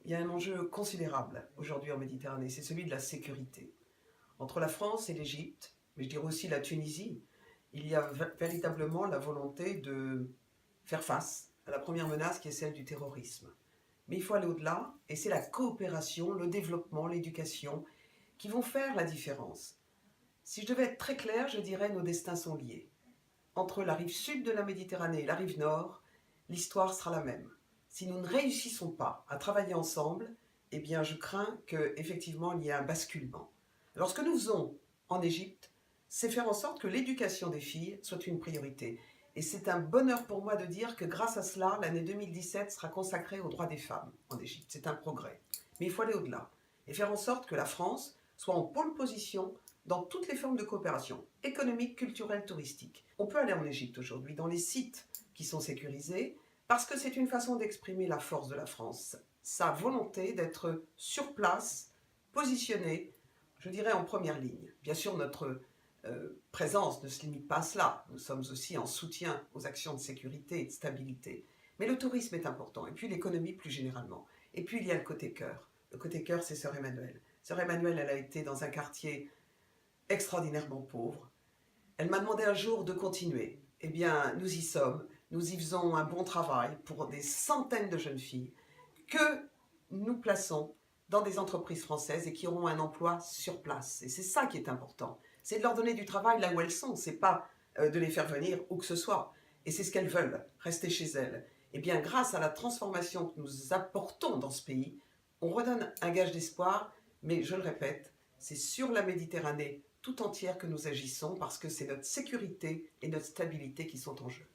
Il y a un enjeu considérable aujourd'hui en Méditerranée, c'est celui de la sécurité. Entre la France et l'Égypte, mais je dirais aussi la Tunisie, il y a véritablement la volonté de faire face à la première menace qui est celle du terrorisme. Mais il faut aller au-delà, et c'est la coopération, le développement, l'éducation qui vont faire la différence. Si je devais être très clair, je dirais nos destins sont liés. Entre la rive sud de la Méditerranée et la rive nord, l'histoire sera la même. Si nous ne réussissons pas à travailler ensemble, eh bien je crains qu'effectivement il y ait un basculement. Alors ce que nous faisons en Égypte, c'est faire en sorte que l'éducation des filles soit une priorité. Et c'est un bonheur pour moi de dire que grâce à cela, l'année 2017 sera consacrée aux droits des femmes en Égypte. C'est un progrès. Mais il faut aller au-delà et faire en sorte que la France soit en pôle position dans toutes les formes de coopération économique, culturelle, touristique. On peut aller en Égypte aujourd'hui dans les sites qui sont sécurisés parce que c'est une façon d'exprimer la force de la France, sa volonté d'être sur place, positionnée, je dirais en première ligne. Bien sûr, notre présence ne se limite pas à cela. Nous sommes aussi en soutien aux actions de sécurité et de stabilité. Mais le tourisme est important, et puis l'économie plus généralement. Et puis il y a le côté cœur. Le côté cœur, c'est Sœur Emmanuelle. Sœur Emmanuelle, elle a été dans un quartier extraordinairement pauvre. Elle m'a demandé un jour de continuer. Eh bien, nous y sommes. Nous y faisons un bon travail pour des centaines de jeunes filles que nous plaçons dans des entreprises françaises et qui auront un emploi sur place. Et c'est ça qui est important. C'est de leur donner du travail là où elles sont. C'est pas de les faire venir où que ce soit. Et c'est ce qu'elles veulent, rester chez elles. Eh bien, grâce à la transformation que nous apportons dans ce pays, on redonne un gage d'espoir. Mais je le répète, c'est sur la Méditerranée tout entière que nous agissons parce que c'est notre sécurité et notre stabilité qui sont en jeu.